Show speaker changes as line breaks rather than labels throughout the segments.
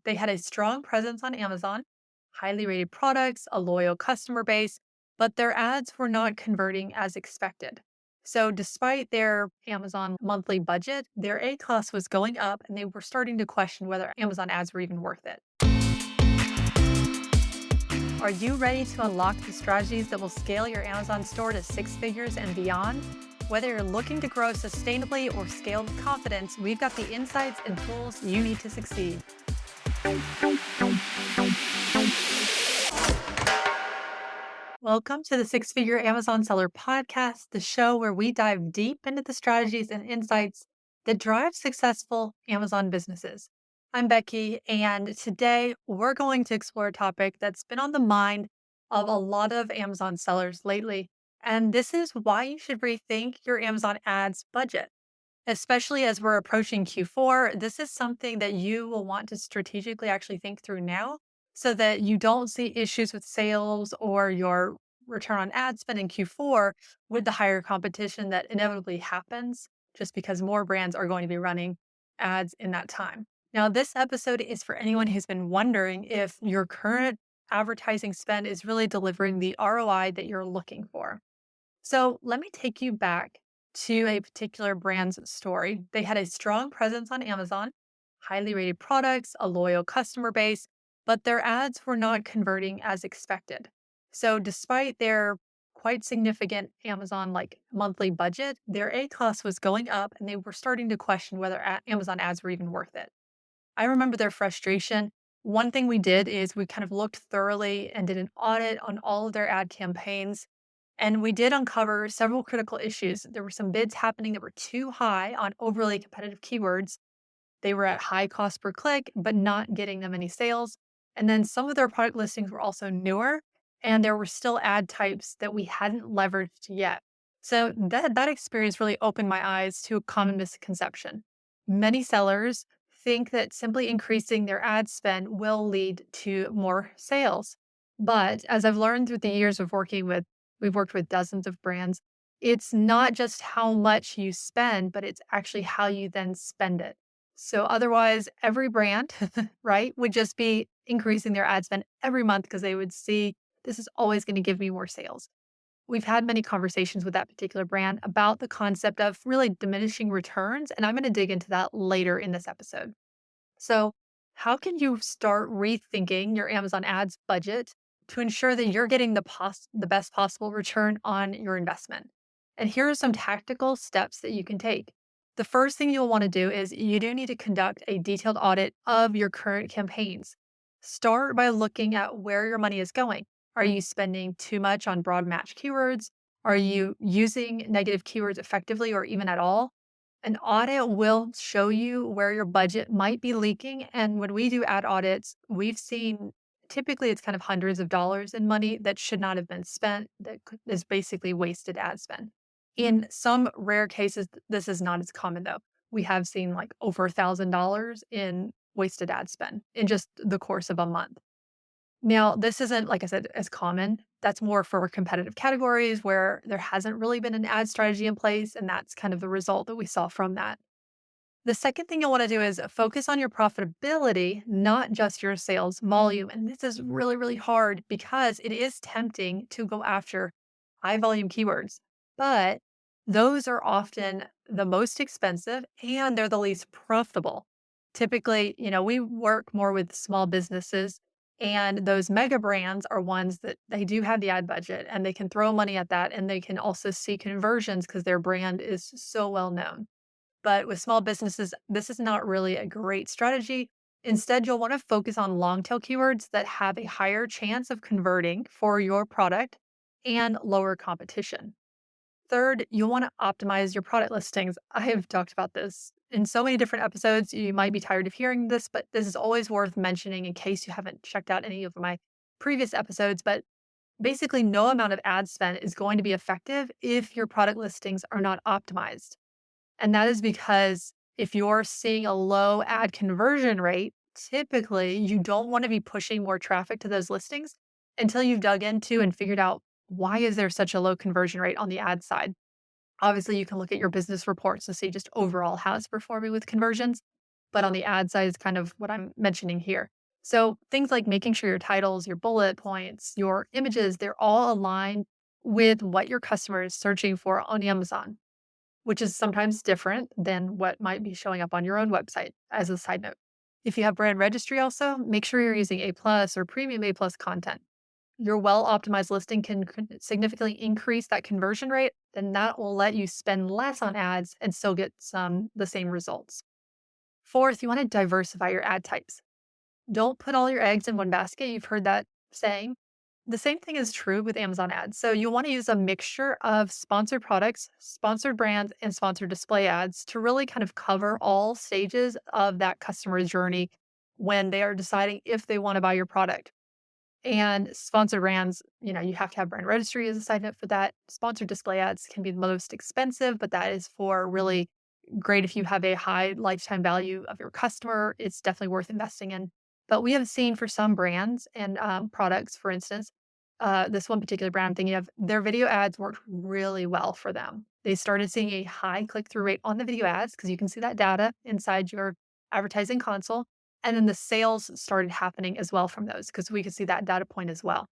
They had a strong presence on Amazon, highly rated products, a loyal customer base, but their ads were not converting as expected. So, despite their Amazon monthly budget, their A cost was going up and they were starting to question whether Amazon ads were even worth it. Are you ready to unlock the strategies that will scale your Amazon store to six figures and beyond? Whether you're looking to grow sustainably or scale with confidence, we've got the insights and tools you need to succeed. Welcome to the Six Figure Amazon Seller Podcast, the show where we dive deep into the strategies and insights that drive successful Amazon businesses. I'm Becky, and today we're going to explore a topic that's been on the mind of a lot of Amazon sellers lately. And this is why you should rethink your Amazon ads budget. Especially as we're approaching Q4, this is something that you will want to strategically actually think through now so that you don't see issues with sales or your return on ad spend in Q4 with the higher competition that inevitably happens just because more brands are going to be running ads in that time. Now, this episode is for anyone who's been wondering if your current advertising spend is really delivering the ROI that you're looking for. So let me take you back to a particular brand's story. They had a strong presence on Amazon, highly rated products, a loyal customer base, but their ads were not converting as expected. So despite their quite significant Amazon monthly budget, their A cost was going up and they were starting to question whether Amazon ads were even worth it. I remember their frustration. One thing we did is we kind of looked thoroughly and did an audit on all of their ad campaigns, and we did uncover several critical issues. There were some bids happening that were too high on overly competitive keywords. They were at high cost per click, but not getting them any sales. And then some of their product listings were also newer, and there were still ad types that we hadn't leveraged yet. So that experience really opened my eyes to a common misconception. Many sellers think that simply increasing their ad spend will lead to more sales. But as I've learned through the years of we've worked with dozens of brands, it's not just how much you spend, but it's actually how you then spend it. So otherwise, every brand, right, would just be increasing their ad spend every month because they would see this is always going to give me more sales. We've had many conversations with that particular brand about the concept of really diminishing returns, and I'm going to dig into that later in this episode. So, how can you start rethinking your Amazon ads budget to ensure that you're getting the best possible return on your investment? And here are some tactical steps that you can take. The first thing you'll want to do is you do need to conduct a detailed audit of your current campaigns. Start by looking at where your money is going. Are you spending too much on broad match keywords? Are you using negative keywords effectively or even at all? An audit will show you where your budget might be leaking. And when we do ad audits, we've seen typically it's kind of hundreds of dollars in money that should not have been spent, is basically wasted ad spend. In some rare cases, this is not as common though. We have seen like over $1,000 in wasted ad spend in just the course of a month. Now, this isn't, like I said, as common. That's more for competitive categories where there hasn't really been an ad strategy in place. And that's kind of the result that we saw from that. The second thing you'll want to do is focus on your profitability, not just your sales volume. And this is really, really hard because it is tempting to go after high volume keywords, but those are often the most expensive and they're the least profitable. Typically, we work more with small businesses and those mega brands are ones that they do have the ad budget and they can throw money at that and they can also see conversions because their brand is so well known. But with small businesses, this is not really a great strategy. Instead, you'll want to focus on long tail keywords that have a higher chance of converting for your product and lower competition. Third, you'll want to optimize your product listings. I have talked about this in so many different episodes. You might be tired of hearing this, but this is always worth mentioning in case you haven't checked out any of my previous episodes. But basically, no amount of ad spend is going to be effective if your product listings are not optimized. And that is because if you're seeing a low ad conversion rate, typically you don't want to be pushing more traffic to those listings until you've dug into and figured out why is there such a low conversion rate on the ad side. Obviously, you can look at your business reports to see just overall how it's performing with conversions. but on the ad side is kind of what I'm mentioning here. So things like making sure your titles, your bullet points, your images, they're all aligned with what your customer is searching for on Amazon, which is sometimes different than what might be showing up on your own website, as a side note. If you have brand registry also, make sure you're using A plus or premium A plus content. Your well optimized listing can significantly increase that conversion rate, then that will let you spend less on ads and still get the same results. Fourth, you want to diversify your ad types. Don't put all your eggs in one basket. You've heard that saying. The same thing is true with Amazon ads. So you want to use a mixture of sponsored products, sponsored brands, and sponsored display ads to really kind of cover all stages of that customer journey when they are deciding if they want to buy your product. And sponsored brands, you have to have brand registry as a side note for that. Sponsored display ads can be the most expensive, but that is for really great if you have a high lifetime value of your customer. It's definitely worth investing in. But we have seen for some brands and products, for instance, this one particular brand I'm thinking of, their video ads worked really well for them. They started seeing a high click through rate on the video ads because you can see that data inside your advertising console. And then the sales started happening as well from those because we could see that data point as well.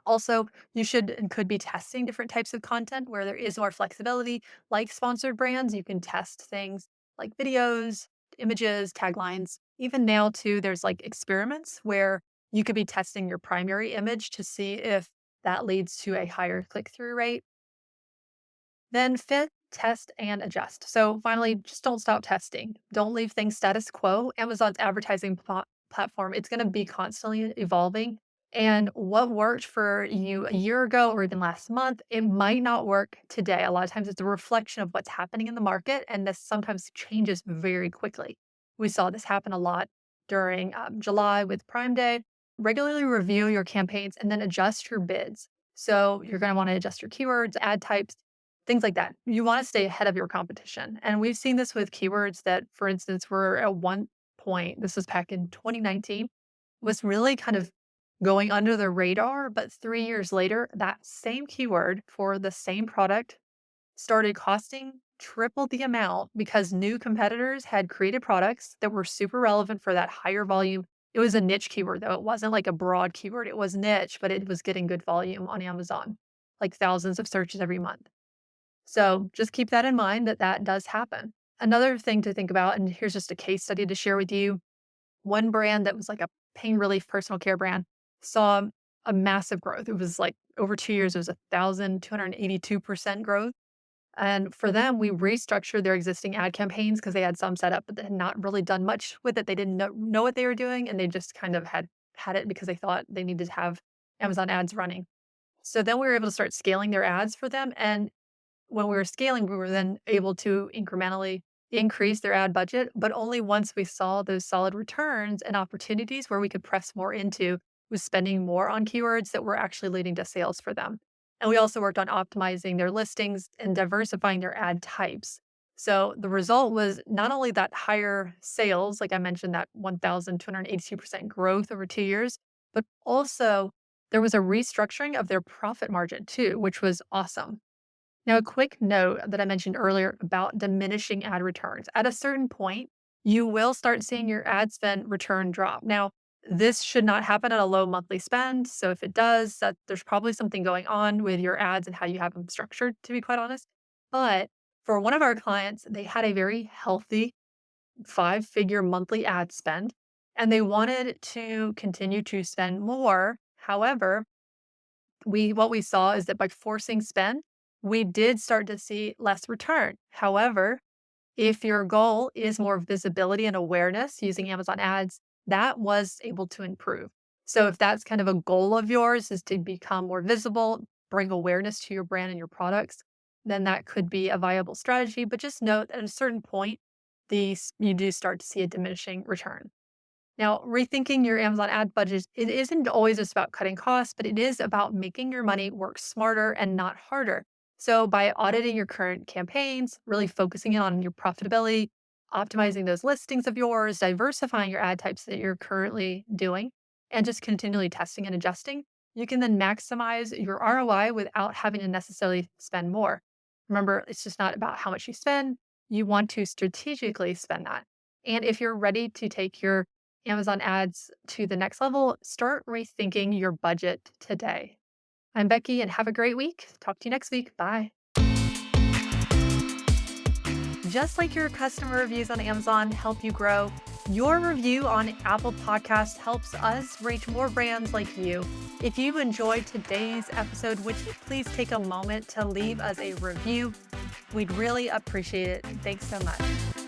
Also, you should and could be testing different types of content where there is more flexibility, like sponsored brands. You can test things like videos, images, taglines. Even now, too, there's like experiments where you could be testing your primary image to see if that leads to a higher click through rate. Then fit, test, and adjust. So finally, just don't stop testing. Don't leave things status quo. Amazon's advertising platform, it's going to be constantly evolving. And what worked for you a year ago or even last month, it might not work today. A lot of times it's a reflection of what's happening in the market, and this sometimes changes very quickly. We saw this happen a lot during July with Prime Day. Regularly review your campaigns and then adjust your bids. So you're going to want to adjust your keywords, ad types, things like that. You wanna stay ahead of your competition, and we've seen this with keywords that, for instance, were at one point, this was back in 2019, was really kind of going under the radar, but 3 years later, that same keyword for the same product started costing triple the amount because new competitors had created products that were super relevant for that higher volume. It was a niche keyword, though. It wasn't like a broad keyword. It was niche, but it was getting good volume on Amazon, like thousands of searches every month. So just keep that in mind that that does happen. Another thing to think about, and here's just a case study to share with you. One brand that was like a pain relief personal care brand saw a massive growth. It was like over 2 years, it was 1,282% growth. And for them, we restructured their existing ad campaigns because they had some set up, but they had not really done much with it. They didn't know what they were doing, and they just kind of had it because they thought they needed to have Amazon ads running. So then we were able to start scaling their ads for them. And when we were scaling, we were then able to incrementally increase their ad budget, but only once we saw those solid returns and opportunities where we could press more into was spending more on keywords that were actually leading to sales for them. And we also worked on optimizing their listings and diversifying their ad types. So the result was not only that higher sales, like I mentioned, that 1,282% growth over 2 years, but also there was a restructuring of their profit margin too, which was awesome. Now, a quick note that I mentioned earlier about diminishing ad returns. At a certain point, you will start seeing your ad spend return drop. Now, this should not happen at a low monthly spend. So if it does, that there's probably something going on with your ads and how you have them structured, to be quite honest. But for one of our clients, they had a very healthy 5-figure monthly ad spend and they wanted to continue to spend more. However, what we saw is that by forcing spend, we did start to see less return. However, if your goal is more visibility and awareness using Amazon ads, that was able to improve. So if that's kind of a goal of yours is to become more visible, bring awareness to your brand and your products, then that could be a viable strategy. But just note that at a certain point, these you do start to see a diminishing return. Now, rethinking your Amazon ad budget, it isn't always just about cutting costs, but it is about making your money work smarter and not harder. So, by auditing your current campaigns, really focusing in on your profitability, optimizing those listings of yours, diversifying your ad types that you're currently doing, and just continually testing and adjusting, you can then maximize your ROI without having to necessarily spend more. Remember, it's just not about how much you spend. You want to strategically spend that. And if you're ready to take your Amazon ads to the next level, start rethinking your budget today. I'm Becky, and have a great week. Talk to you next week. Bye. Just like your customer reviews on Amazon help you grow, your review on Apple Podcasts helps us reach more brands like you. If you enjoyed today's episode, would you please take a moment to leave us a review? We'd really appreciate it. Thanks so much.